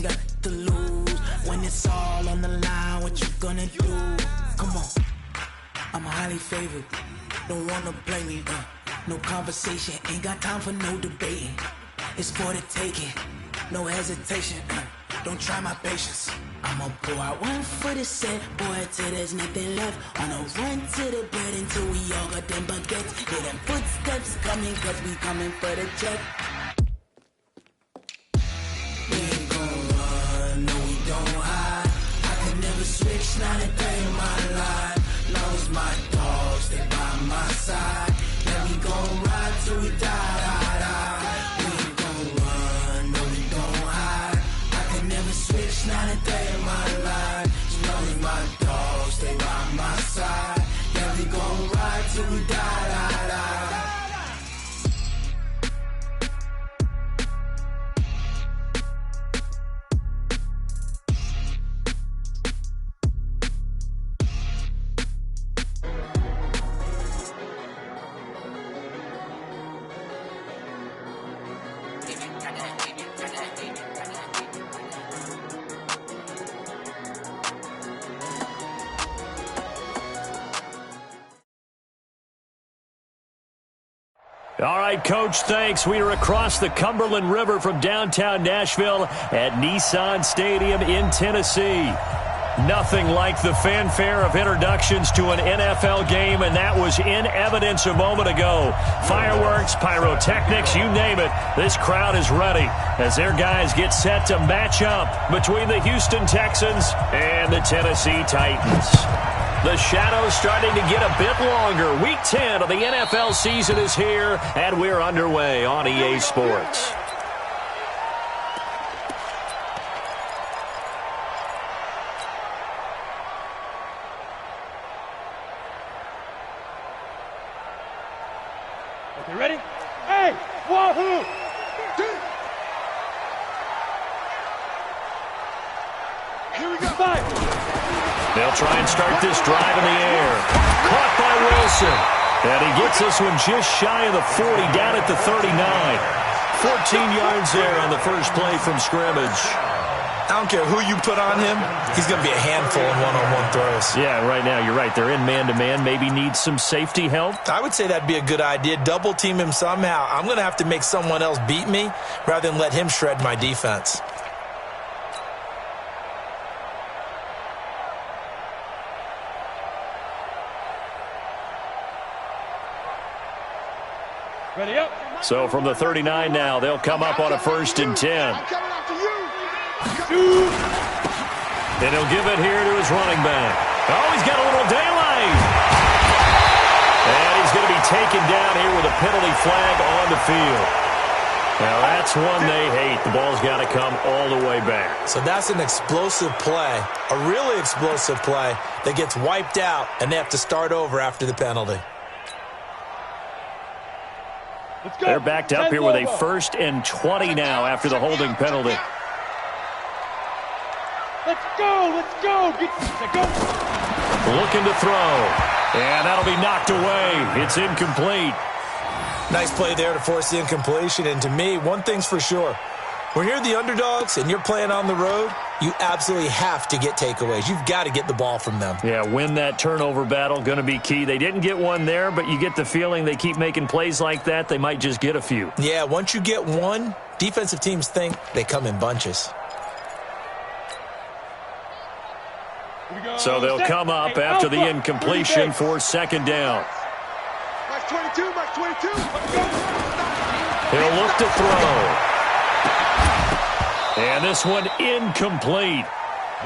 got to lose. When it's all on the line, what you gonna do? Come on, I'm highly favored. Don't wanna blame me, no conversation, ain't got time for no debating. It's for the taking, no hesitation, don't try my patience. I'ma pour out one for the set, boy, till there's nothing left. On a run to the bread until we all got them baguettes. Hear them footsteps coming, cause we coming for the check. We ain't gon' run, no we don't hide. I can never switch, not a day in my life. Long as my dogs, they by my side. Then we gon' ride till we die. We ain't gon' run, no we don't hide. I can never switch, not a day in my life. As long as my dogs, they by my side. Yeah, we gon' ride till we die. All right, Coach, thanks. We are across the Cumberland River from downtown Nashville at Nissan Stadium in Tennessee. Nothing like the fanfare of introductions to an NFL game, and that was in evidence a moment ago. Fireworks, pyrotechnics, you name it. This crowd is ready as their guys get set to match up between the Houston Texans and the Tennessee Titans. The shadow's starting to get a bit longer. Week 10 of the NFL season is here, and we're underway on EA Sports. Okay, ready? Hey, wahoo! Here we go. Five. They'll try and start this drive in the air. Caught by Wilson. And he gets this one just shy of the 40, down at the 39. 14 yards there on the first play from scrimmage. I don't care who you put on him, he's going to be a handful in one-on-one throws. Yeah, right now, you're right. They're in man-to-man. Maybe needs some safety help. I would say that'd be a good idea. Double team him somehow. I'm going to have to make someone else beat me rather than let him shred my defense. Ready up. So from the 39 now, they'll come up on a 1st and 10. And he'll give it here to his running back. Oh, he's got a little daylight. And he's going to be taken down here with a penalty flag on the field. Now, that's one they hate. The ball's got to come all the way back. So that's an explosive play, a really explosive play that gets wiped out, and they have to start over after the penalty. They're backed up here with a 1st and 20 now after the holding penalty. Let's go, let's go. Go. Looking to throw. And that'll be knocked away. It's incomplete. Nice play there to force the incompletion. And to me, one thing's for sure. When you're the underdogs and you're playing on the road, you absolutely have to get takeaways. You've got to get the ball from them. Yeah, win that turnover battle, going to be key. They didn't get one there, but you get the feeling they keep making plays like that, they might just get a few. Yeah, once you get one, defensive teams think they come in bunches. So they'll come up after the incompletion for 2nd down. Max 22, Max 22. He'll look to throw. And this one incomplete.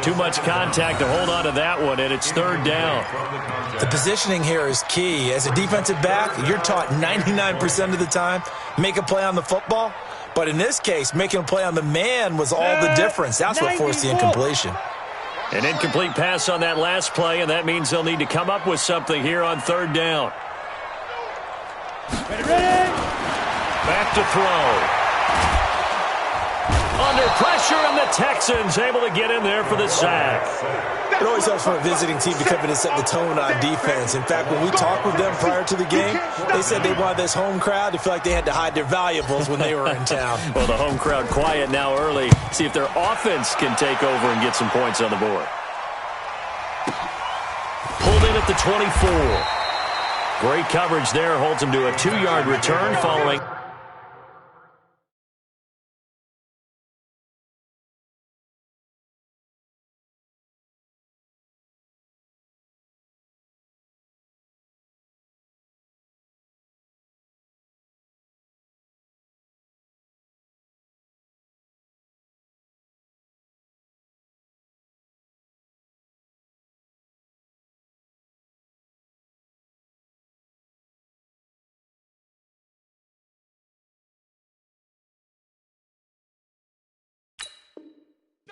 Too much contact to hold on to that one, and it's 3rd down. The positioning here is key. As a defensive back, you're taught 99% of the time, make a play on the football. But in this case, making a play on the man was all the difference. That's what forced the incompletion. An incomplete pass on that last play, and that means they'll need to come up with something here on 3rd down. Ready, ready. Back to throw. Under pressure, and the Texans able to get in there for the sack. It always helps for a visiting team to come in and set the tone on defense. In fact, when we talked with them prior to the game, they said they wanted this home crowd to feel like they had to hide their valuables when they were in town. Well, the home crowd quiet now early. See if their offense can take over and get some points on the board. Pulled in at the 24. Great coverage there. Holds him to a 2-yard return following.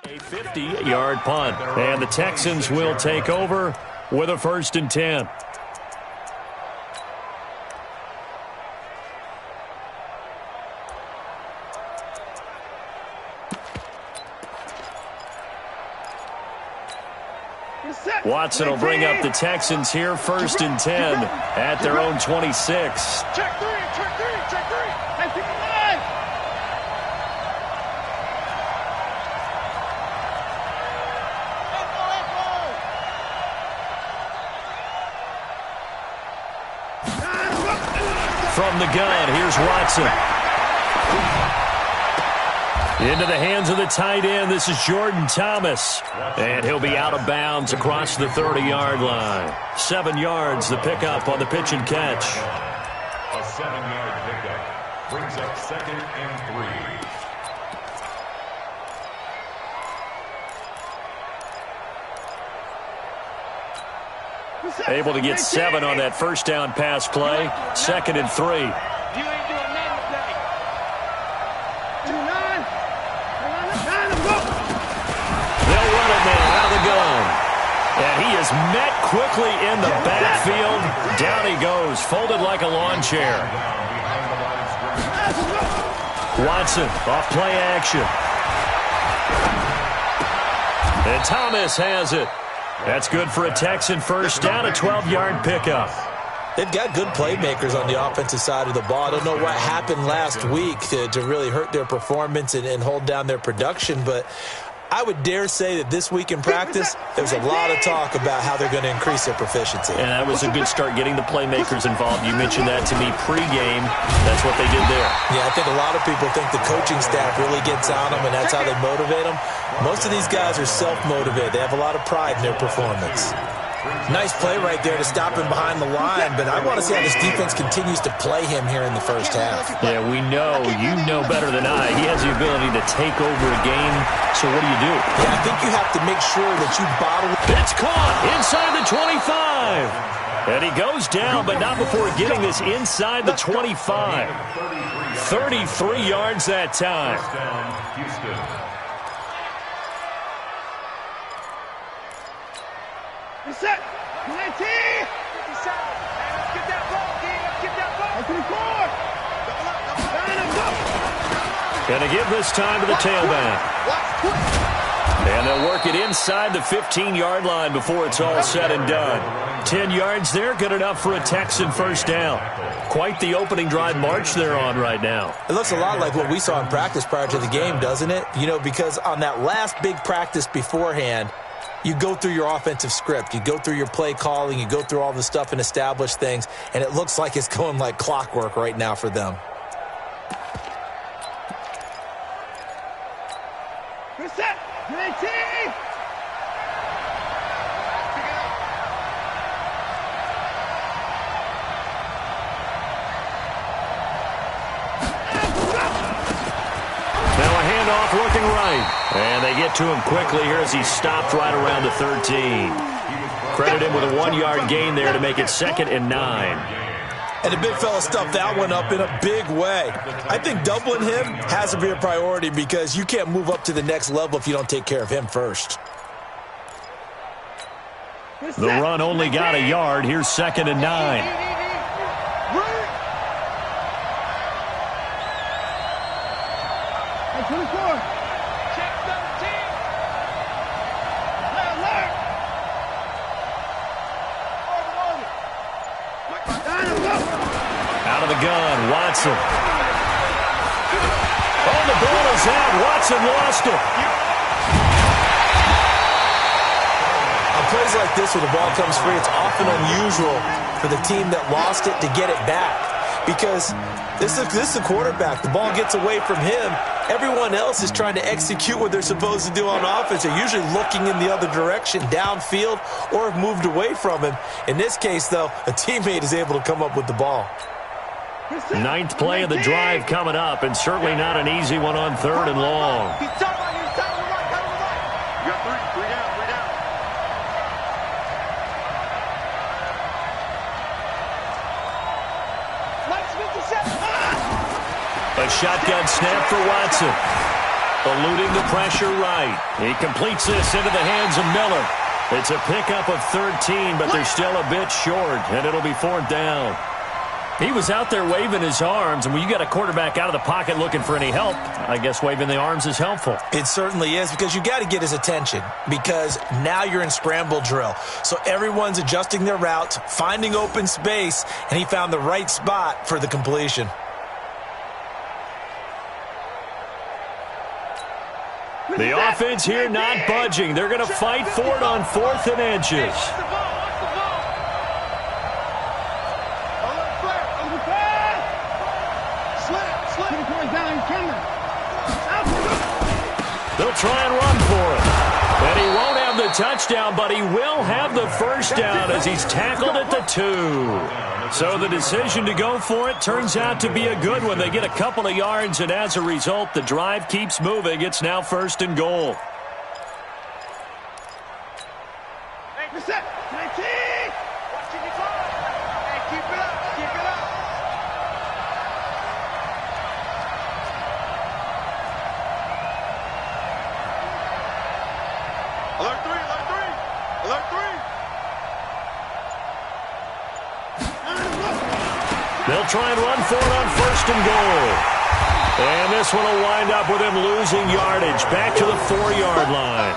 A 50-yard punt, and the Texans will take over with a 1st and 10. Watson will bring up the Texans here, 1st and 10 at their own 26. Check three, check three, check three. Hey, pick the line. From the gun, here's Watson. Into the hands of the tight end. This is Jordan Thomas. And he'll be out of bounds across the 30-yard line. 7 yards, the pickup on the pitch and catch. A 7-yard pickup brings up 2nd and 3. Able to get 7 on that first down pass play. 2nd and 3. You ain't doing nothing today. 2-9. They'll run it now out of the gun. And he is met quickly in the backfield. Down he goes, folded like a lawn chair. Watson off play action. And Thomas has it. That's good for a Texan first down, a 12-yard pickup. They've got good playmakers on the offensive side of the ball. I don't know what happened last week to really hurt their performance and hold down their production, but I would dare say that this week in practice, there's a lot of talk about how they're going to increase their proficiency. And that was a good start getting the playmakers involved. You mentioned that to me pregame. That's what they did there. Yeah, I think a lot of people think the coaching staff really gets on them, and that's how they motivate them. Most of these guys are self-motivated. They have a lot of pride in their performance. Nice play right there to stop him behind the line, but I want to see how this defense continues to play him here in the first half. Yeah, we know. You know better than I. He has the ability to take over a game, so what do you do? Yeah, I think you have to make sure that you bottle. It's caught inside the 25. And he goes down, but not before getting this inside the 25. 33 yards that time. Reset. 19. 57. Get that ball, get that ball. Open the court. Gonna give this time to the tailback. And they'll work it inside the 15-yard line before it's all said and done. 10 yards there, good enough for a Texan first down. Quite the opening drive march they're on right now. It looks a lot like what we saw in practice prior to the game, doesn't it? You know, because on that last big practice beforehand, you go through your offensive script. You go through your play calling. You go through all the stuff and establish things. And it looks like it's going like clockwork right now for them. Reset. 19. Looking right. And they get to him quickly here as he stopped right around the 13. Credit him with a 1-yard gain there to make it 2nd and 9. And the big fella stuffed that one up in a big way. I think doubling him has to be a priority because you can't move up to the next level if you don't take care of him first. The run only got a yard. Here's 2nd and 9. the gun. Watson. Oh, the ball is out. Watson lost it. On plays like this where the ball comes free, it's often unusual for the team that lost it to get it back. Because this is a quarterback. The ball gets away from him. Everyone else is trying to execute what they're supposed to do on offense. They're usually looking in the other direction, downfield, or have moved away from him. In this case, though, a teammate is able to come up with the ball. Ninth play of the drive coming up, and certainly not an easy one on 3rd and long. You got three down. A shotgun snap for Watson. Eluding the pressure right. He completes this into the hands of Miller. It's a pickup of 13, but they're still a bit short, and it'll be 4th down. He was out there waving his arms, and when you got a quarterback out of the pocket looking for any help, I guess waving the arms is helpful. It certainly is, because you got to get his attention, because now you're in scramble drill. So everyone's adjusting their routes, finding open space, and he found the right spot for the completion. The offense here not budging. They're going to fight for it on 4th and inches. They'll try and run for it. And he won't have the touchdown, but he will have the first down as he's tackled at the 2. So the decision to go for it turns out to be a good one. They get a couple of yards, and as a result, the drive keeps moving. It's now 1st and goal. They'll try and run for it on 1st and goal. And this one will wind up with him losing yardage back to the 4-yard line.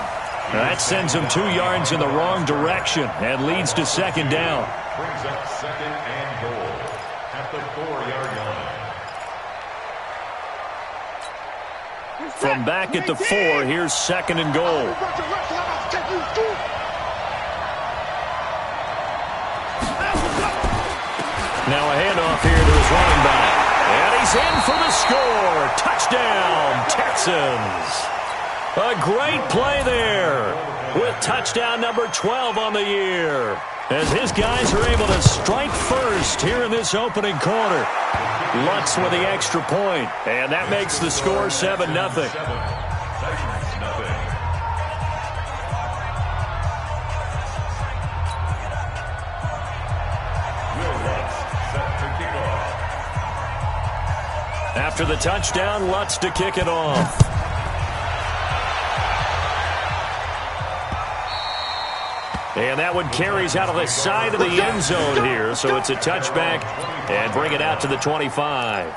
That sends him 2 yards in the wrong direction and leads to 2nd down. Brings up 2nd and goal at the 4-yard line. From back at the 4, here's 2nd and goal. Now a handoff here to his running back. And he's in for the score. Touchdown, Texans. A great play there with touchdown number 12 on the year. As his guys are able to strike first here in this opening quarter. Lutz with the extra point. And that makes the score 7-0. After the touchdown, Lutz to kick it off. And that one carries out of the side of the end zone here, so it's a touchback and bring it out to the 25.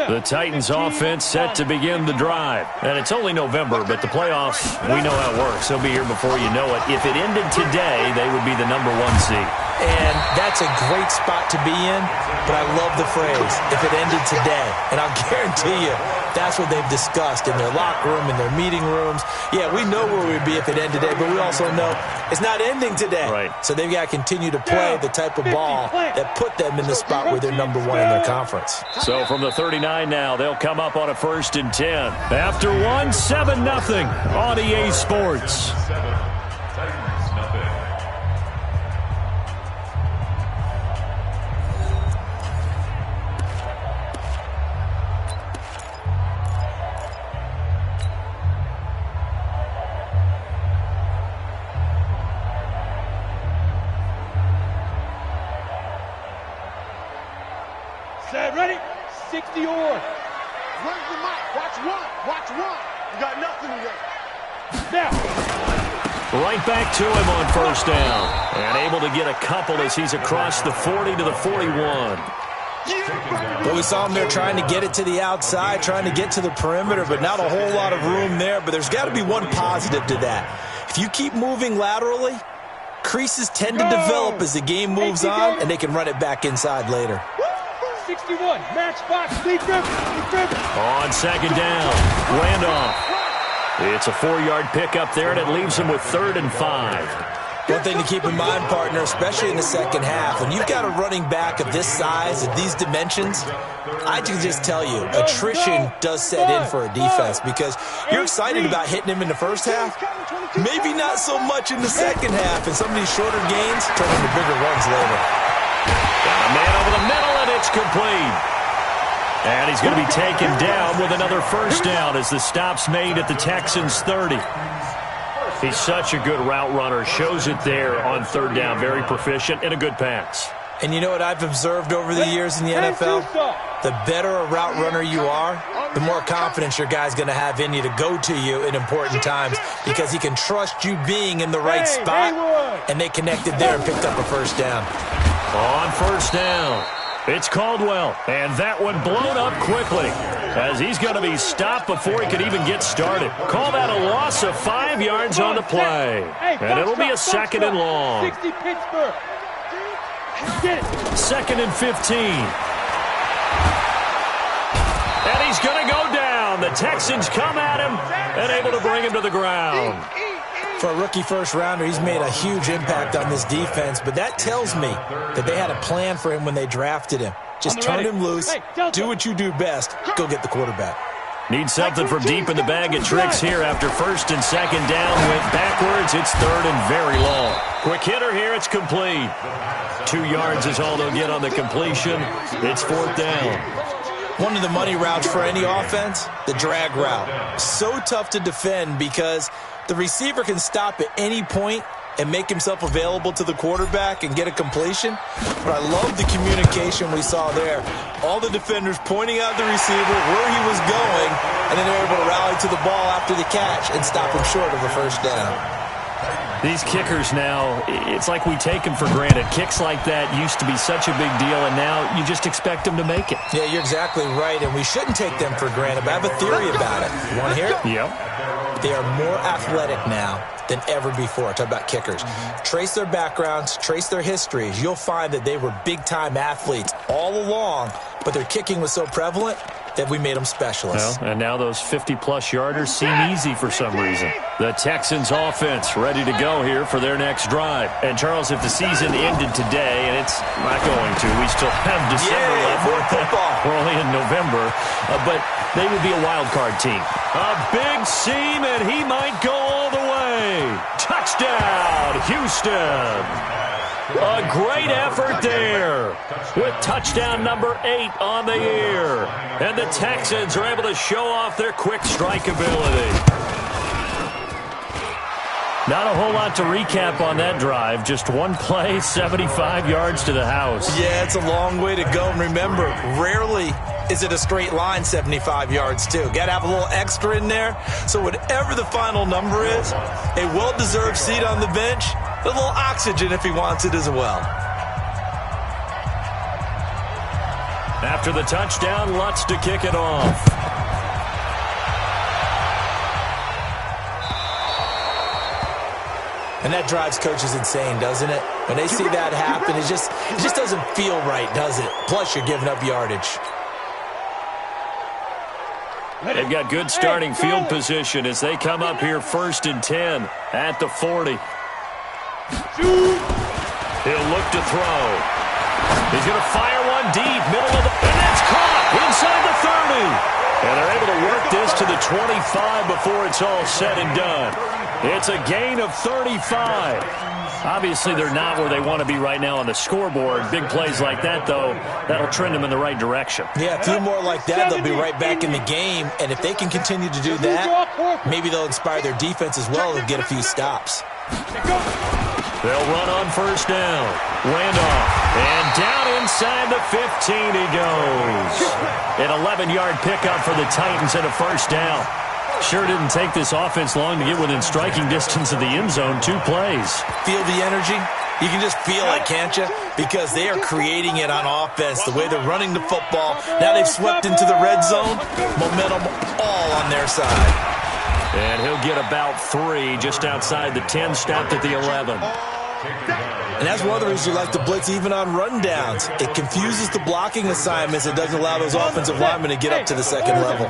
The Titans offense set to begin the drive. And it's only November, but the playoffs, we know how it works. They'll be here before you know it. If it ended today, they would be the number 1 seed. And that's a great spot to be in, but I love the phrase, if it ended today. And I'll guarantee you, that's what they've discussed in their locker room, in their meeting rooms. Yeah, we know where we'd be if it ended today, but we also know it's not ending today. Right. So they've got to continue to play the type of ball that put them in the spot where they're number 1 in their conference. So from the 39 now, they'll come up on a 1st and 10. After 7-0 on EA Sports. Set, ready? 60 or. Where's the mic? Watch one. Watch one. You got nothing today. Now. Right back to him on 1st down. And able to get a couple as he's across the 40 to the 41. But we saw him there trying to get it to the outside, trying to get to the perimeter, but not a whole lot of room there. But there's got to be one positive to that. If you keep moving laterally, creases tend to develop as the game moves on, and they can run it back inside later. 61, match box, lead grip. On second down, Randolph. It's a 4-yard pickup there, and it leaves him with 3rd and 5. One thing to keep in mind, partner, especially in the second half, when you've got a running back of this size, of these dimensions, I can just tell you, attrition does set in for a defense because you're excited about hitting him in the first half, maybe not so much in the second half, and some of these shorter gains turn into bigger runs later. Got a man over the middle, and it's complete. And he's going to be taken down with another first down as the stop's made at the Texans' 30. He's such a good route runner. Shows it there on 3rd down. Very proficient and a good pass. And you know what I've observed over the years in the NFL? The better a route runner you are, the more confidence your guy's going to have in you to go to you in important times because he can trust you being in the right spot, and they connected there and picked up a first down. On first down, it's Caldwell, and that one blown up quickly as he's going to be stopped before he could even get started. Call that a loss of 5 yards on the play, and it'll be a 2nd and long. 60 Pittsburgh. Get it. 2nd and 15. And he's going to go down. The Texans come at him and able to bring him to the ground. For a rookie first-rounder, he's made a huge impact on this defense, but that tells me that they had a plan for him when they drafted him. Just turn him loose, do what you do best, go get the quarterback. Need something from deep in the bag of tricks here after 1st and 2nd down. Went backwards, it's 3rd and very long. Quick hitter here, it's complete. 2 yards is all they'll get on the completion. It's 4th down. One of the money routes for any offense, the drag route. So tough to defend because the receiver can stop at any point and make himself available to the quarterback and get a completion. But I love the communication we saw there. All the defenders pointing out the receiver, where he was going, and then they're able to rally to the ball after the catch and stop him short of a first down. These kickers now, it's like we take them for granted. Kicks like that used to be such a big deal, and now you just expect them to make it. Yeah, you're exactly right, and we shouldn't take them for granted, but I have a theory about it. You want to hear it? Yep. They are more athletic now than ever before. Talk about kickers. Trace their backgrounds, trace their histories. You'll find that they were big-time athletes all along, but their kicking was so prevalent that we made them specialists. Well, and now those 50-plus yarders seem easy for some reason. The Texans offense ready to go here for their next drive. And, Charles, if the season ended today, and it's not going to, we still have December left. More football. We're only in November, but they would be a wild card team. A big seam, and he might go all the way. Touchdown, Houston. A great effort there with touchdown number 8 on the year. And the Texans are able to show off their quick strike ability. Not a whole lot to recap on that drive. Just one play, 75 yards to the house. Yeah, it's a long way to go. And remember, rarely is it a straight line 75 yards, too. Got to have a little extra in there. So whatever the final number is, a well-deserved seat on the bench, a little oxygen if he wants it as well. After the touchdown, Lutz to kick it off. And that drives coaches insane, doesn't it? When they see that happen, it just doesn't feel right, does it? Plus, you're giving up yardage. They've got good starting field position as they come up here 1st and 10 at the 40. He'll look to throw. He's going to fire one deep, middle of the... And that's caught inside the 30. And they're able to work this to the 25 before it's all said and done. It's a gain of 35. Obviously, they're not where they want to be right now on the scoreboard. Big plays like that, though, that'll trend them in the right direction. Yeah, a few more like that, they'll be right back in the game. And if they can continue to do that, maybe they'll inspire their defense as well and get a few stops. They'll run on 1st down. Randolph. And down inside the 15 he goes. An 11-yard pickup for the Titans and a 1st down. Sure didn't take this offense long to get within striking distance of the end zone. 2 plays. Feel the energy? You can just feel it, can't you? Because they are creating it on offense, the way they're running the football. Now they've swept into the red zone. Momentum all on their side. And he'll get about 3 just outside the 10, stopped at the 11. And that's one of the reasons you like to blitz even on rundowns. It confuses the blocking assignments. It doesn't allow those offensive linemen to get up to the second level.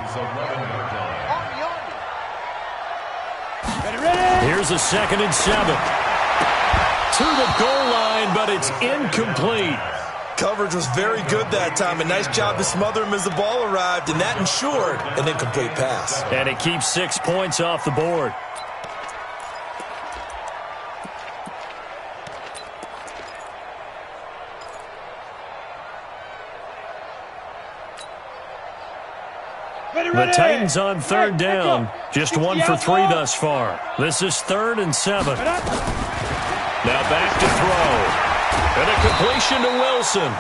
Here's a 2nd and 7. To the goal line, but it's incomplete. Coverage was very good that time. A nice job to smother him as the ball arrived, and that ensured an incomplete pass. And it keeps 6 points off the board. The Titans on 3rd down. Just 1 for 3 thus far. This is 3rd and 7. Now back to throw. And a completion to Wilson.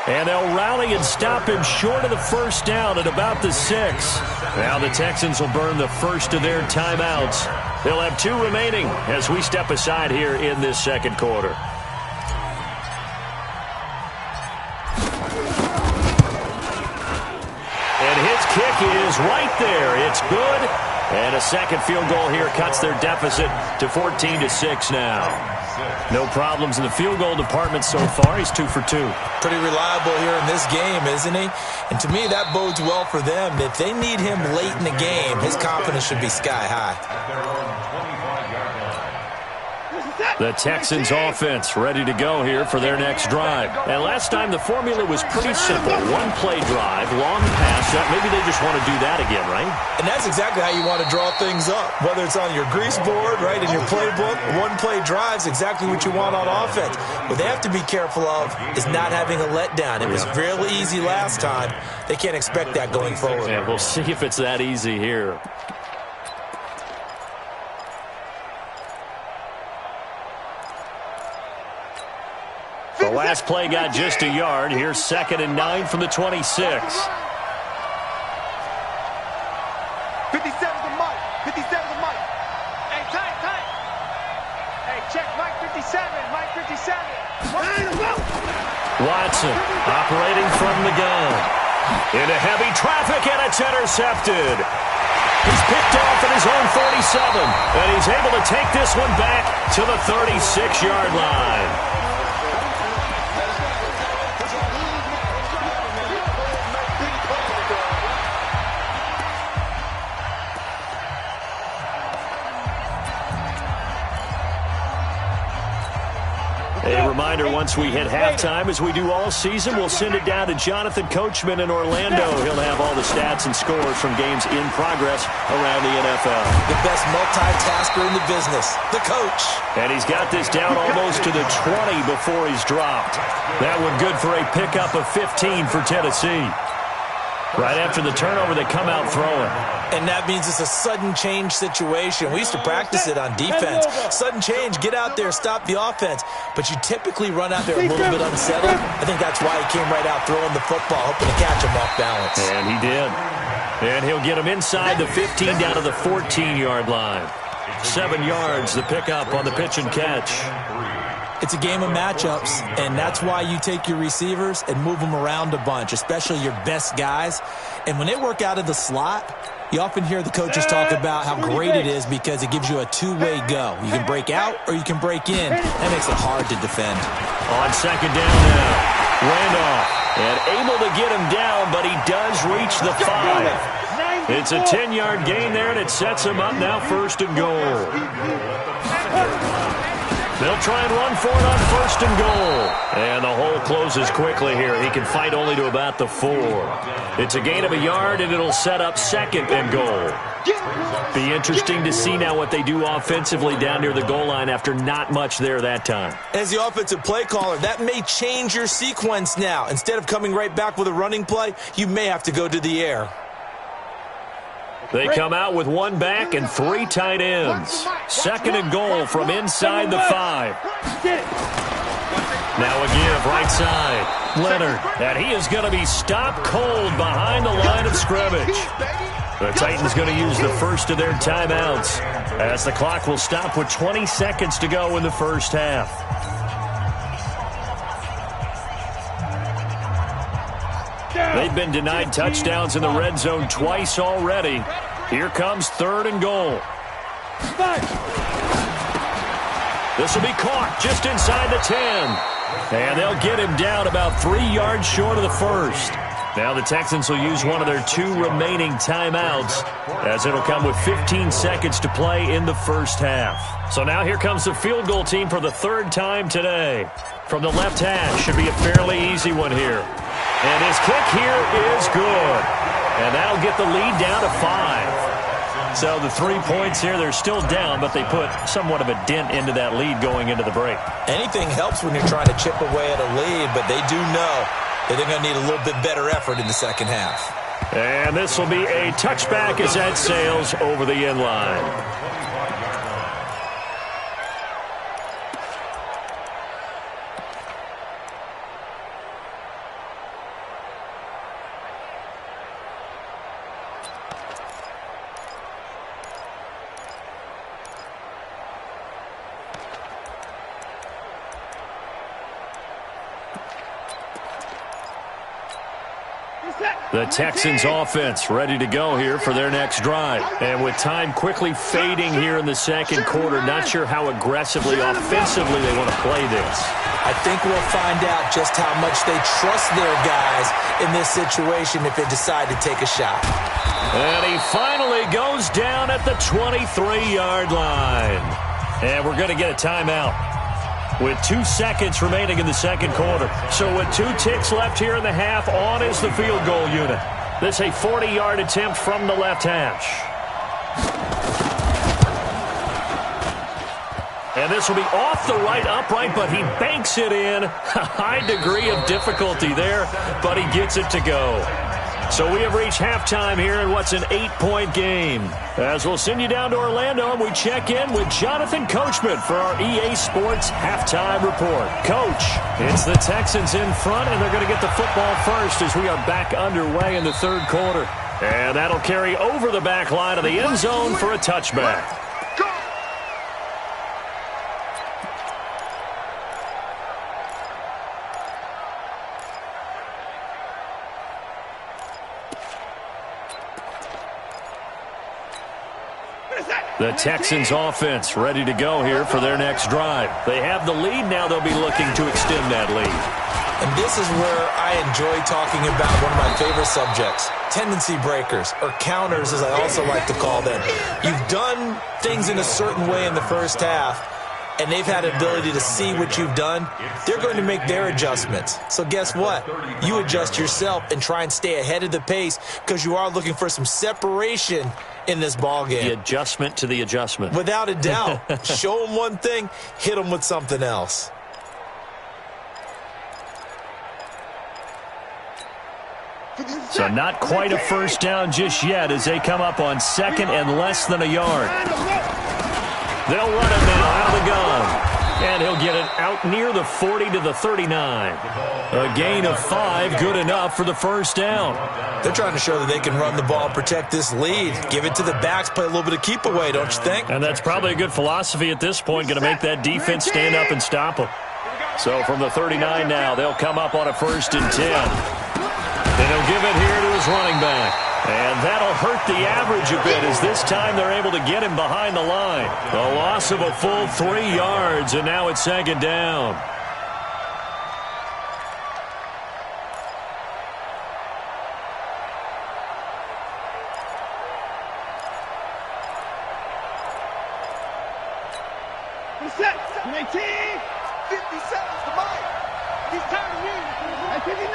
And they'll rally and stop him short of the 1st down at about the 6. Now the Texans will burn the first of their timeouts. They'll have 2 remaining as we step aside here in this 2nd quarter. Kick is right there. It's good. And a 2nd field goal here cuts their deficit to 14-6 now. No problems in the field goal department so far. He's 2 for 2. Pretty reliable here in this game, isn't he? And to me, that bodes well for them. If they need him late in the game, his confidence should be sky high. The Texans offense ready to go here for their next drive. And last time the formula was pretty simple. 1-play drive, long pass. Maybe they just want to do that again, right? And that's exactly how you want to draw things up. Whether it's on your grease board, right, in your playbook, 1-play drive's exactly what you want on offense. What they have to be careful of is not having a letdown. It was real easy last time. They can't expect that going forward. Yeah, we'll see if it's that easy here. The last play got just a yard. Here's 2nd and 9 from the 26. 57's the Mike. 57's the Mike. Hey, tight. Hey, check Mike 57. Mike 57. Watson operating from the gun. Into heavy traffic, and it's intercepted. He's picked off at his own 47, and he's able to take this one back to the 36-yard line. A reminder, once we hit halftime, as we do all season, we'll send it down to Jonathan Coachman in Orlando. He'll have all the stats and scores from games in progress around the NFL. The best multitasker in the business, the coach. And he's got this down almost to the 20 before he's dropped. That one good for a pickup of 15 for Tennessee. Right after the turnover, they come out throwing. And that means it's a sudden change situation. We used to practice it on defense. Sudden change, get out there, stop the offense. But you typically run out there a little bit unsettled. I think that's why he came right out throwing the football, hoping to catch him off balance. And he did. And he'll get him inside the 15 down to the 14-yard line. 7 yards, the pickup on the pitch and catch. It's a game of matchups, and that's why you take your receivers and move them around a bunch, especially your best guys. And when they work out of the slot, you often hear the coaches talk about how great it is because it gives you a two-way go. You can break out or you can break in. That makes it hard to defend. On 2nd down now, Randolph, and able to get him down, but he does reach the 5. It's a 10-yard gain there, and it sets him up now 1st and goal. They'll try and run for it on 1st and goal. And the hole closes quickly here. He can fight only to about the 4. It's a gain of a yard, and it'll set up 2nd and goal. Be interesting to see now what they do offensively down near the goal line after not much there that time. As the offensive play caller, that may change your sequence now. Instead of coming right back with a running play, you may have to go to the air. They come out with 1 back and 3 tight ends. 2nd and goal from inside the 5. Now a give right side. Leonard, and he is going to be stopped cold behind the line of scrimmage. The Titans going to use the first of their timeouts as the clock will stop with 20 seconds to go in the first half. They've been denied touchdowns in the red zone twice already. Here comes 3rd and goal. This will be caught just inside the 10. And they'll get him down about 3 yards short of the first. Now the Texans will use one of their 2 remaining timeouts, as it'll come with 15 seconds to play in the first half. So now here comes the field goal team for the 3rd time today. From the left hash, should be a fairly easy one here. And his kick here is good. And that'll get the lead down to 5. So the 3 points here, they're still down, but they put somewhat of a dent into that lead going into the break. Anything helps when you're trying to chip away at a lead, but they do know that they're going to need a little bit better effort in the second half. And this will be a touchback as that sails over the end line. The Texans offense ready to go here for their next drive. And with time quickly fading here in the second quarter, not sure how aggressively, offensively they want to play this. I think we'll find out just how much they trust their guys in this situation if they decide to take a shot. And he finally goes down at the 23-yard line. And we're going to get a timeout with 2 seconds remaining in the second quarter. So with 2 ticks left here in the half, on is the field goal unit. This a 40-yard attempt from the left hash. And this will be off the right upright, but he banks it in. A high degree of difficulty there, but he gets it to go. So we have reached halftime here in what's an 8-point game. As we'll send you down to Orlando, and we check in with Jonathan Coachman for our EA Sports Halftime Report. Coach, it's the Texans in front, and they're going to get the football first as we are back underway in the third quarter. And that'll carry over the back line of the end zone for a touchback. The Texans offense ready to go here for their next drive. They have the lead. Now they'll be looking to extend that lead. And this is where I enjoy talking about one of my favorite subjects, tendency breakers, or counters as I also like to call them. You've done things in a certain way in the first half, and they've had the ability to see what you've done. They're going to make their adjustments. So guess what? You adjust yourself and try and stay ahead of the pace because you are looking for some separation in this ball game. The adjustment to the adjustment. Without a doubt. Show them one thing, hit them with something else. So not quite a first down just yet as they come up on second and less than a yard. They'll run it now out of the gun. And he'll get it out near the 40 to the 39. A gain of 5, good enough for the first down. They're trying to show that they can run the ball and protect this lead. Give it to the backs, play a little bit of keep away, don't you think? And that's probably a good philosophy at this point, going to make that defense stand up and stop them. So from the 39 now, they'll come up on a 1st and 10. And he'll give it here to his running back. And that'll hurt the average a bit as this time they're able to get him behind the line. A loss of a full 3 yards, and now it's second down. Set. 19. 57's the Mike. He's tired of you. 59.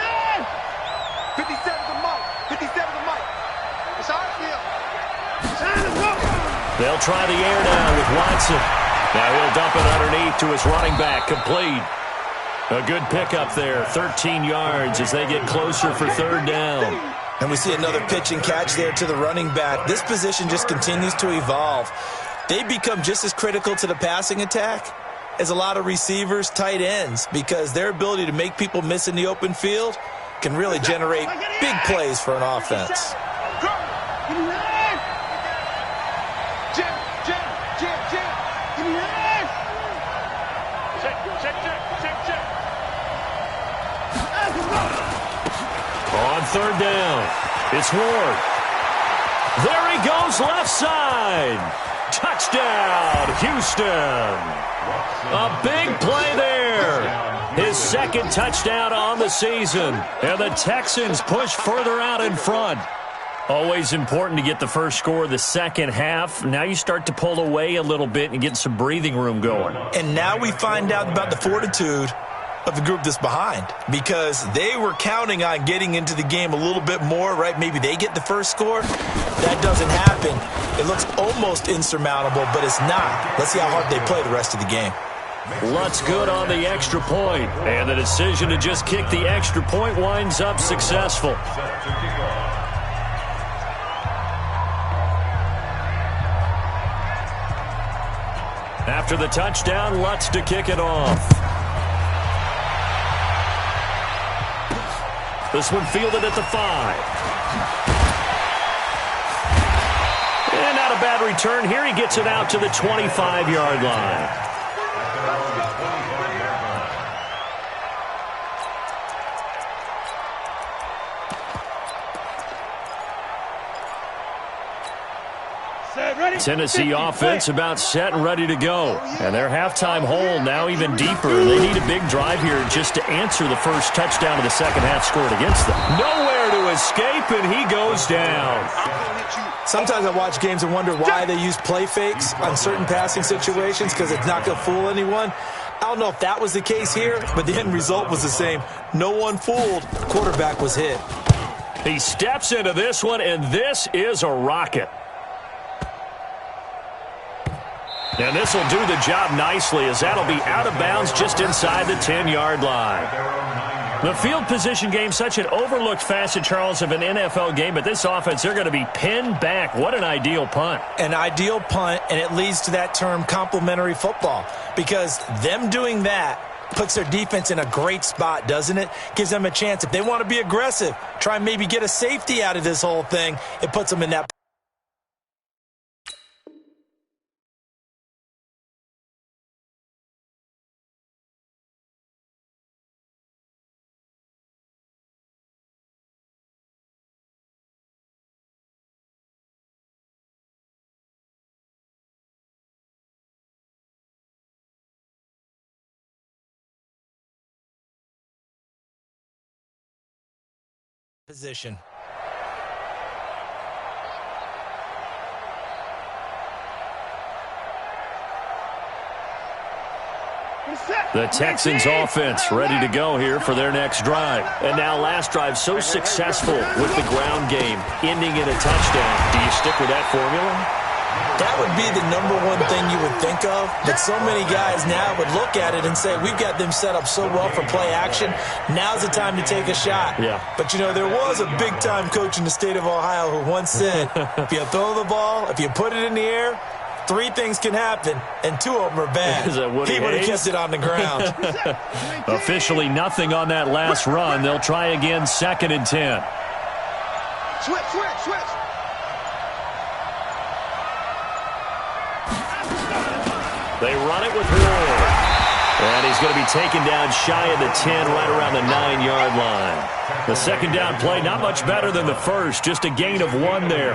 57's the Mike. 57's the Mike. It's our field. Time to go. They'll try the air now with Watson. Now he'll dump it underneath to his running back. Complete. A good pickup there. 13 yards as they get closer for 3rd down. And we see another pitch and catch there to the running back. This position just continues to evolve. They become just as critical to the passing attack as a lot of receivers, tight ends, because their ability to make people miss in the open field can really generate big plays for an offense. On third down. It's Ward. There he goes left side. Touchdown, Houston. A big play there. His second touchdown on the season. And the Texans push further out in front. Always important to get the first score of the second half. Now you start to pull away a little bit and get some breathing room going. And now we find out about the fortitude of the group that's behind, because they were counting on getting into the game a little bit more, right? Maybe they get the first score. That doesn't happen. It looks almost insurmountable, but it's not. Let's see how hard they play the rest of the game. Lutz good on the extra point, and the decision to just kick the extra point winds up successful. After the touchdown, Lutz to kick it off. This one fielded at the 5. And not a bad return here. He gets it out to the 25-yard line. Tennessee offense about set and ready to go. And their halftime hole now even deeper. They need a big drive here just to answer the first touchdown of the second half scored against them. Nowhere to escape, and he goes down. Sometimes I watch games and wonder why they use play fakes on certain passing situations, because it's not going to fool anyone. I don't know if that was the case here, but the end result was the same. No one fooled. The quarterback was hit. He steps into this one, and this is a rocket. And this will do the job nicely, as that'll be out of bounds just inside the 10-yard line. The field position game, such an overlooked facet, Charles, of an NFL game, but this offense, they're going to be pinned back. What an ideal punt. An ideal punt, and it leads to that term complementary football, because them doing that puts their defense in a great spot, doesn't it? Gives them a chance. If they want to be aggressive, try and maybe get a safety out of this whole thing, it puts them in that. Position. The Texans offense ready to go here for their next drive. And now last drive so successful with the ground game, ending in a touchdown. Do you stick with that formula? That would be the number one thing you would think of, but so many guys now would look at it and say, we've got them set up so well for play action, now's the time to take a shot. Yeah. But, you know, there was a big-time coach in the state of Ohio who once said, if you throw the ball, if you put it in the air, 3 things can happen, and 2 of them are bad. He would have kept it on the ground. Officially nothing on that last run. They'll try again, 2nd and 10. Switch. They run it with Ward. And he's going to be taken down shy of the 10, right around the 9-yard line. The second down play, not much better than the first, just a gain of 1 there.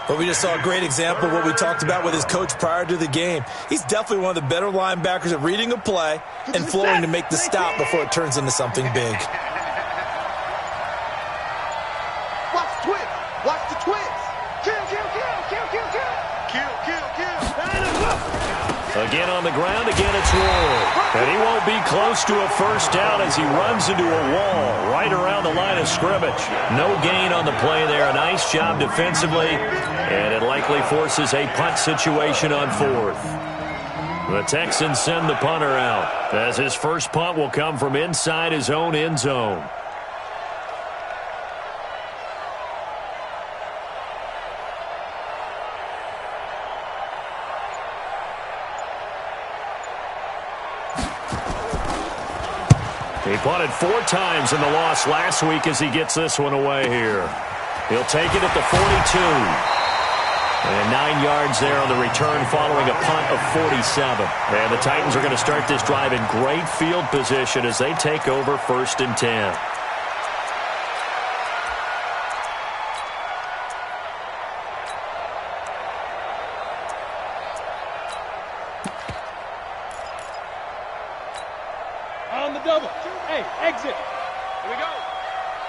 But we just saw a great example of what we talked about with his coach prior to the game. He's definitely one of the better linebackers at reading a play and flowing to make the stop before it turns into something big. Watch the twist. Watch the twist. Kill. Again on the ground, again it's Ward. And he won't be close to a first down as he runs into a wall right around the line of scrimmage. No gain on the play there. A nice job defensively, and it likely forces a punt situation on 4th. The Texans send the punter out, as his first punt will come from inside his own end zone. He punted 4 times in the loss last week as he gets this one away here. He'll take it at the 42. And 9 yards there on the return following a punt of 47. And the Titans are going to start this drive in great field position as they take over 1st and 10. the double. Hey, exit. Here we go.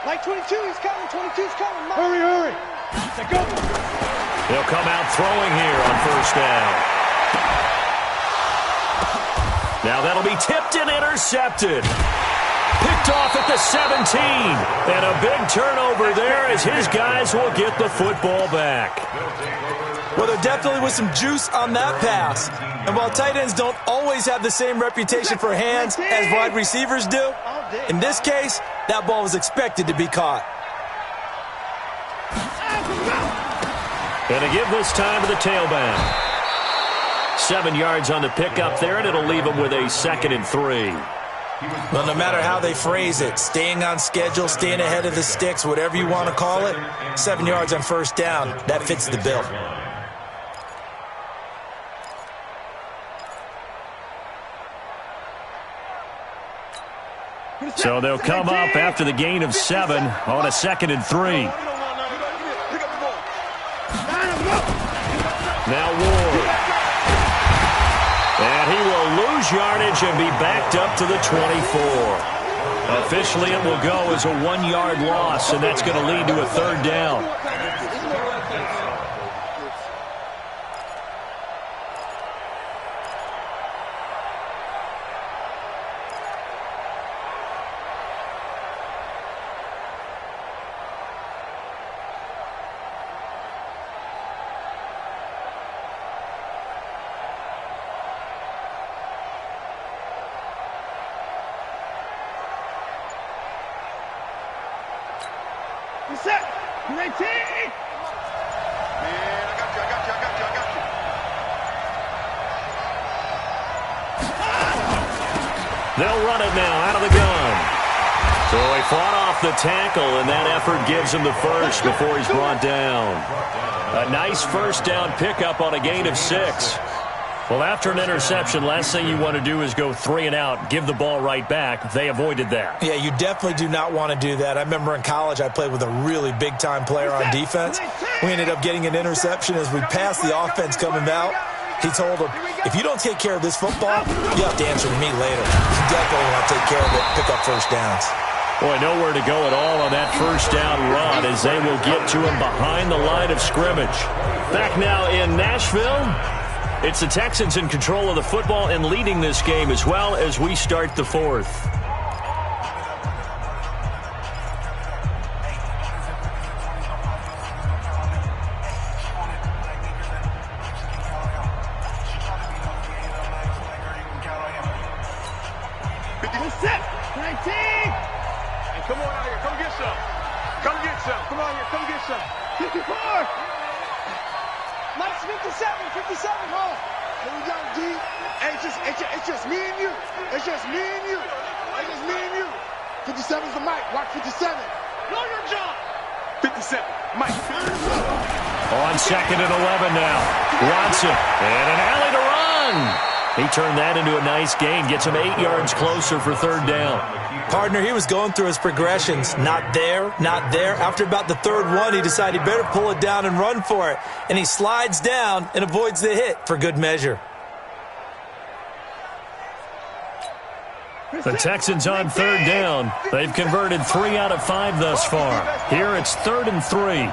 Like 22, he's coming. 22's coming. Hurry. Let's go. They'll come out throwing here on first down. Now that'll be tipped and intercepted. Picked off at the 17. And a big turnover there as his guys will get the football back. Well, there definitely was some juice on that pass. And while tight ends don't always have the same reputation for hands as wide receivers do, in this case, that ball was expected to be caught. And to give this time to the tailback. 7 yards on the pickup there, and it'll leave him with a 2nd and 3. Well, no matter how they phrase it, staying on schedule, staying ahead of the sticks, whatever you want to call it, 7 yards on first down, that fits the bill. So they'll come up after the gain of 7 on a 2nd and 3. Now Ward. And he will lose yardage and be backed up to the 24. Officially, it will go as a 1-yard loss, and that's going to lead to a 3rd down. Set. 19. Man, I got you. They'll run it now out of the gun. So he fought off the tackle, and that effort gives him the first before he's brought down. A nice first down pickup on a gain of 6. Well, after an interception, last thing you want to do is go 3 and out, give the ball right back. They avoided that. Yeah, you definitely do not want to do that. I remember in college I played with a really big-time player on defense. We ended up getting an interception as we passed the offense coming out. He told him, if you don't take care of this football, you have to answer to me later. You definitely want to take care of it, pick up first downs. Boy, nowhere to go at all on that first down run as they will get to him behind the line of scrimmage. Back now in Nashville. It's the Texans in control of the football and leading this game as well as we start the 4th. Set. 19. Hey, come on out here. Come get some. Come get some. Come on here. Come get some. 54. Mike's 57, huh? Here we go, D. Hey, it's just me and you. It's just me and you. It's just me and you. 57's the mic. Watch 57. Know your job. 57. Mike. On 2nd and 11 now. Watson. And an alley to run. He turned that into a nice gain. Gets him 8 yards closer for 3rd down. Partner, he was going through his progressions. Not there, not there. After about the 3rd one, he decided he better pull it down and run for it. And he slides down and avoids the hit for good measure. The Texans on 3rd down. They've converted 3 out of 5 thus far. Here it's 3rd and 3.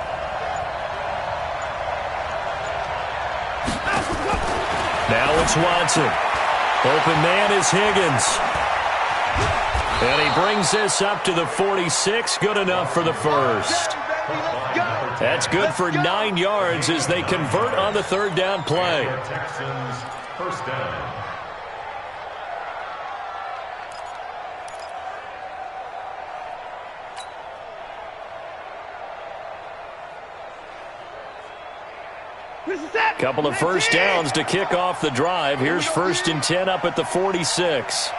Now it's Watson. Open man is Higgins. And he brings this up to the 46. Good enough for the first. That's good for 9 yards as they convert on the 3rd down play. Texans, first down. Couple of first downs to kick off the drive. Here's 1st and 10 up at the 46.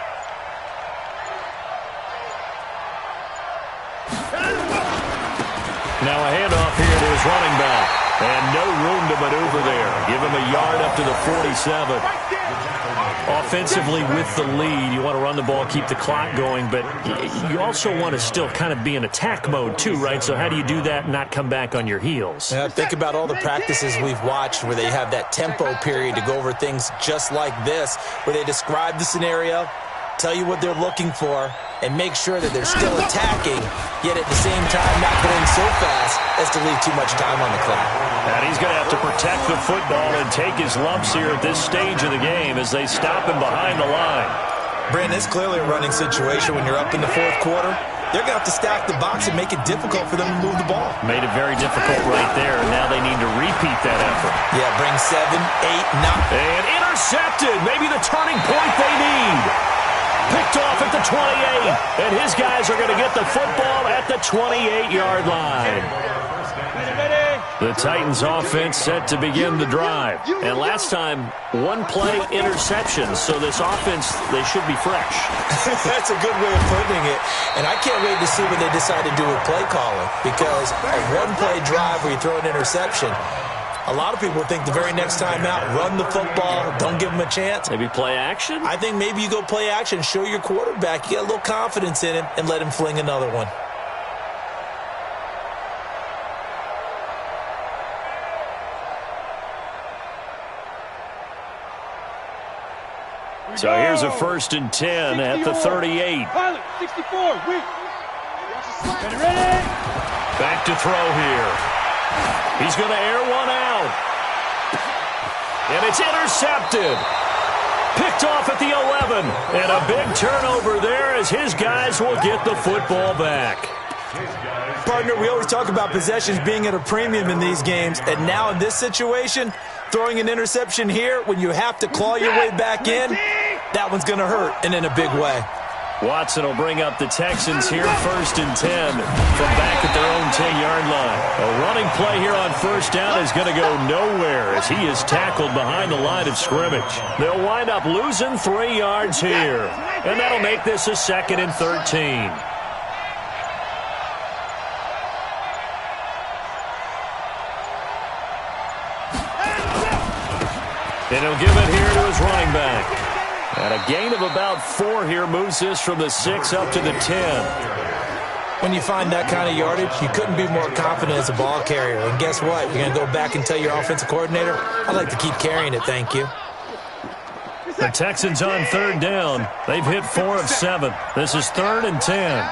Now a handoff here to his running back. And no room to maneuver there. Give him a yard up to the 47. Offensively with the lead, you want to run the ball, keep the clock going, but you also want to still kind of be in attack mode too, right? So how do you do that and not come back on your heels? Yeah, think about all the practices we've watched where they have that tempo period to go over things just like this, where they describe the scenario, tell you what they're looking for, and make sure that they're still attacking, yet at the same time not going so fast as to leave too much time on the clock. And he's going to have to protect the football and take his lumps here at this stage of the game as they stop him behind the line. Brandon, it's clearly a running situation when you're up in the fourth quarter. They're going to have to stack the box and make it difficult for them to move the ball. Made it very difficult right there, and now they need to repeat that effort. Yeah, bring 7, 8, 9. And intercepted. Maybe the turning point they need. Picked off at the 28, and his guys are going to get the football at the 28-yard line. The Titans offense set to begin the drive. And last time, one-play interception, so this offense, they should be fresh. That's a good way of putting it. And I can't wait to see what they decide to do with play calling, because a one-play drive where you throw an interception, a lot of people think the very next time out, run the football, don't give them a chance. Maybe play action? I think maybe you go play action, show your quarterback, you get a little confidence in him, and let him fling another one. So here's a 1st and 10 at the 38. Pilot, 64, wait. Ready? Back to throw here. He's going to air one out. And it's intercepted. Picked off at the 11. And a big turnover there as his guys will get the football back. Partner, we always talk about possessions being at a premium in these games. And now in this situation, throwing an interception here when you have to claw your way back in, that one's going to hurt, and in a big way. Watson will bring up the Texans here, 1st and 10 from back at their own 10-yard line. A running play here on 1st down is going to go nowhere as he is tackled behind the line of scrimmage. They'll wind up losing 3 yards here, and that'll make this a 2nd and 13. And he'll give it here to his running back. And a gain of about 4 here moves this from the 6 up to the 10. When you find that kind of yardage, you couldn't be more confident as a ball carrier. And guess what? You're going to go back and tell your offensive coordinator, I'd like to keep carrying it, thank you. The Texans on 3rd down. They've hit 4 of 7. This is 3rd and 10.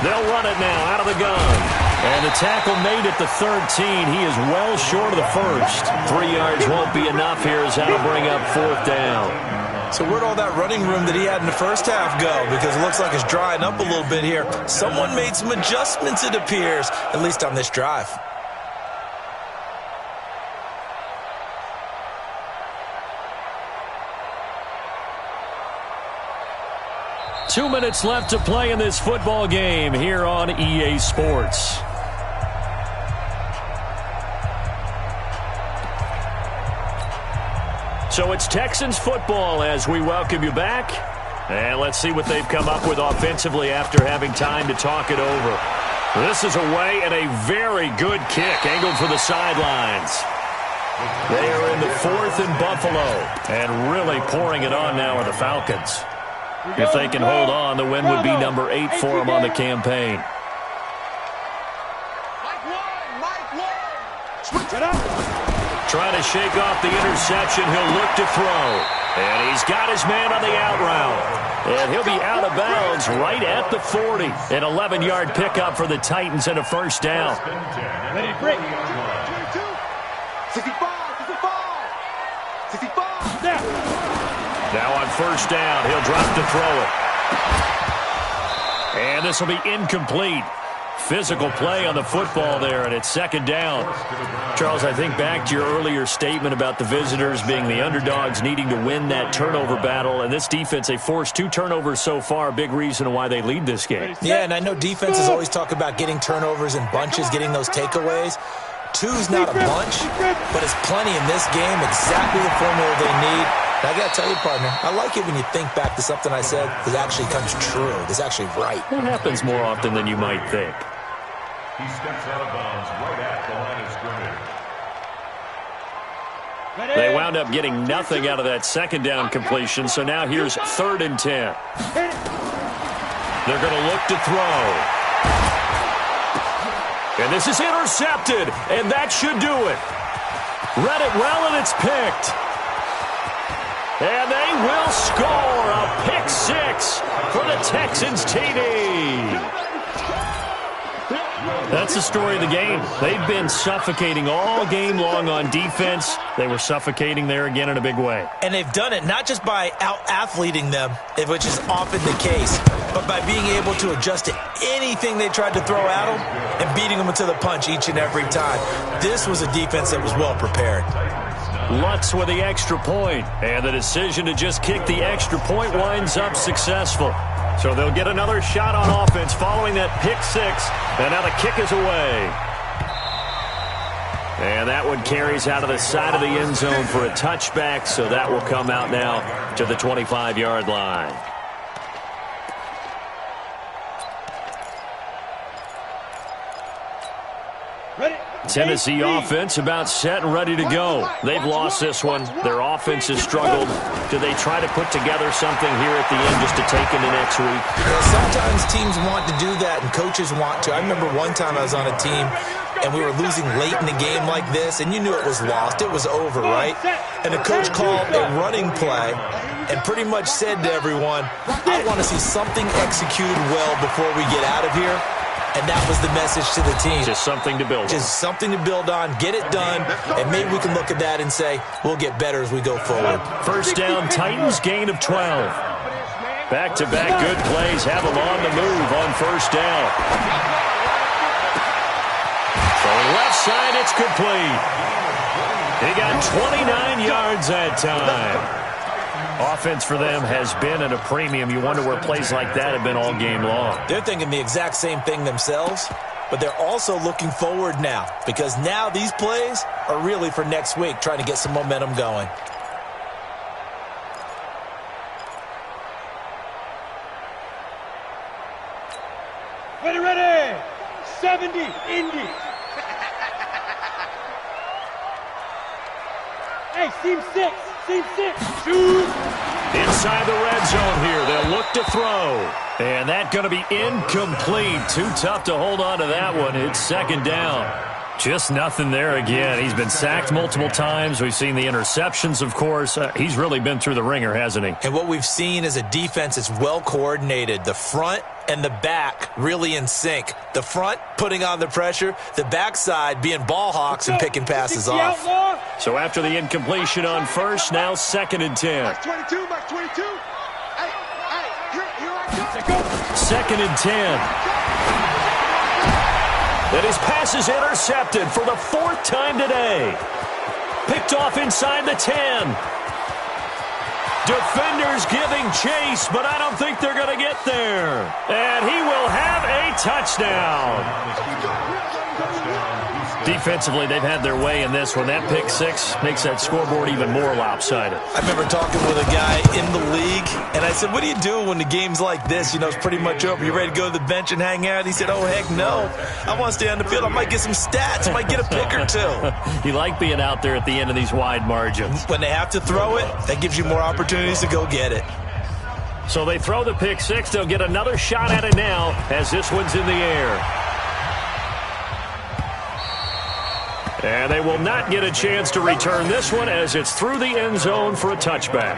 They'll run it now out of the gun. And the tackle made at the 13. He is well short of the 1st. 3 yards won't be enough here as that'll bring up 4th down. So where'd all that running room that he had in the first half go? Because it looks like it's drying up a little bit here. Someone made some adjustments, it appears, at least on this drive. Two minutes left to play in this football game here on EA Sports. So it's Texans football as we welcome you back. And let's see what they've come up with offensively after having time to talk it over. This is away and a very good kick angled for the sidelines. They are in the 4th in Buffalo and really pouring it on now are the Falcons. If they can hold on, the win would be number 8 for them on the campaign. Trying to shake off the interception. He'll look to throw. And he's got his man on the out route. And he'll be out of bounds right at the 40. An 11-yard pickup for the Titans and a 1st down. Ready, break. 65, 65. Now on 1st down, he'll drop to throw it. And this will be incomplete. Physical play on the football there, and it's 2nd down. Charles, I think back to your earlier statement about the visitors being the underdogs needing to win that turnover battle, and this defense, they forced 2 turnovers so far, a big reason why they lead this game. Yeah, and I know defenses always talk about getting turnovers in bunches, getting those takeaways. 2's not a bunch, but it's plenty in this game, exactly the formula they need. And I got to tell you, partner, I like it when you think back to something I said that actually comes true, that's actually right. It happens more often than you might think. He steps out of bounds right at the line of scrimmage. They wound up getting nothing out of that 2nd down completion, so now here's 3rd and 10. They're going to look to throw. And this is intercepted, and that should do it. Read it well, and it's picked. And they will score a pick six for the Texans TD. That's the story of the game. They've been suffocating all game long on defense. They were suffocating there again in a big way. And they've done it not just by out-athleting them, which is often the case, but by being able to adjust to anything they tried to throw at them and beating them to the punch each and every time. This was a defense that was well prepared. Lutz with the extra point, and the decision to just kick the extra point winds up successful. So they'll get another shot on offense following that pick six, and now the kick is away. And that one carries out of the side of the end zone for a touchback, so that will come out now to the 25-yard line. Tennessee offense about set and ready to go. They've lost this one. Their offense has struggled. Do they try to put together something here at the end just to take into next week? Yeah, sometimes teams want to do that and coaches want to. I remember one time I was on a team and we were losing late in the game like this, and you knew it was lost. It was over, right? And the coach called a running play and pretty much said to everyone, I want to see something executed well before we get out of here. And that was the message to the team. Just something to build on. Just something to build on, get it done, and maybe we can look at that and say, we'll get better as we go forward. First down, Titans, gain of 12. Back-to-back good plays have them on the move on first down. From left side, it's complete. He got 29 yards that time. Offense for them has been at a premium. You wonder where plays like that have been all game long. They're thinking the exact same thing themselves, but they're also looking forward now because now these plays are really for next week, trying to get some momentum going. Ready, 70, Indy. Hey, seam six, shoot. Inside the red zone here, they'll look to throw. And that's going to be incomplete. Too tough to hold on to that one. It's second down. Just nothing there again. He's been sacked multiple times. We've seen the interceptions, of course. He's really been through the ringer, hasn't he? And what we've seen is a defense that's well coordinated. The front and the back really in sync. The front putting on the pressure, the backside being ball hawks and picking passes off. So after the incompletion on first, now second and 10. Max 22. Hey, here I go. Second and 10. And his pass is intercepted for the fourth time today. Picked off inside the 10. Defenders giving chase, but I don't think they're going to get there. And he will have a touchdown. Defensively, they've had their way in this one. That pick six makes that scoreboard even more lopsided. I remember talking with a guy in the league, and I said, what do you do when the game's like this? You know, it's pretty much over. You ready to go to the bench and hang out? He said, oh, heck no. I want to stay on the field. I might get some stats. I might get a pick or two. You like being out there at the end of these wide margins. When they have to throw it, that gives you more opportunities to go get it. So they throw the pick six. They'll get another shot at it now as this one's in the air. And they will not get a chance to return this one as it's through the end zone for a touchback.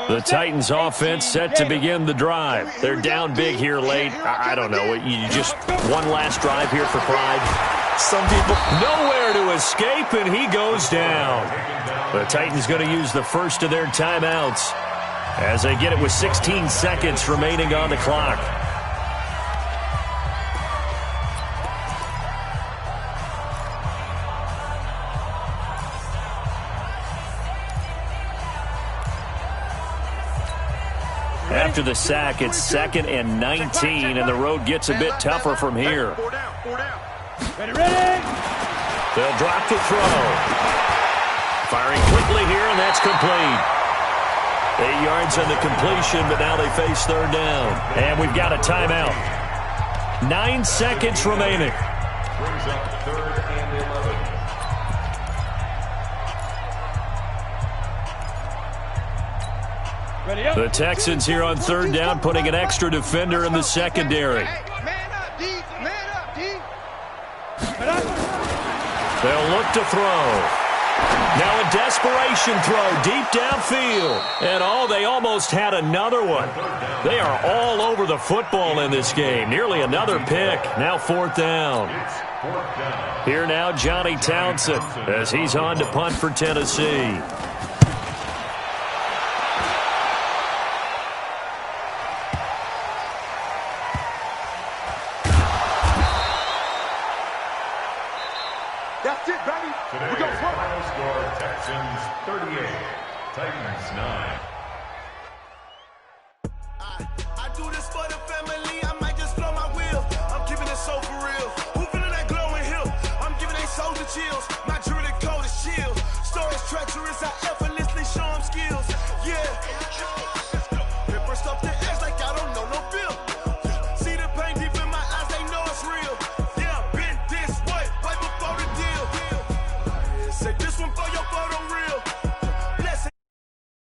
The Titans offense set to begin the drive. They're down big here late. I don't know. You just one last drive here for pride. Some people nowhere to escape, and he goes down. The Titans going to use the first of their timeouts as they get it with 16 seconds remaining on the clock. After the sack, it's 2nd and 19, and the road gets a bit tougher from here. Ready. They'll drop the throw. Firing quickly here, and that's complete. 8 yards on the completion, but now they face third down. And we've got a timeout. 9 seconds remaining. Brings up 3rd and 11. The Texans here on third down, putting an extra defender in the secondary. Man up, D. Man up, D. They'll look to throw. Now a desperation throw deep downfield. And they almost had another one. They are all over the football in this game. Nearly another pick. Now fourth down. Here now Johnny Townsend as he's on to punt for Tennessee. That's it, baby. We go Today's final score, Texans 38, Titans 9. I do this for the family, I might just blow my wheel. I'm keeping it so for real. Who feeling that glowing hill? I'm giving they soldier chills.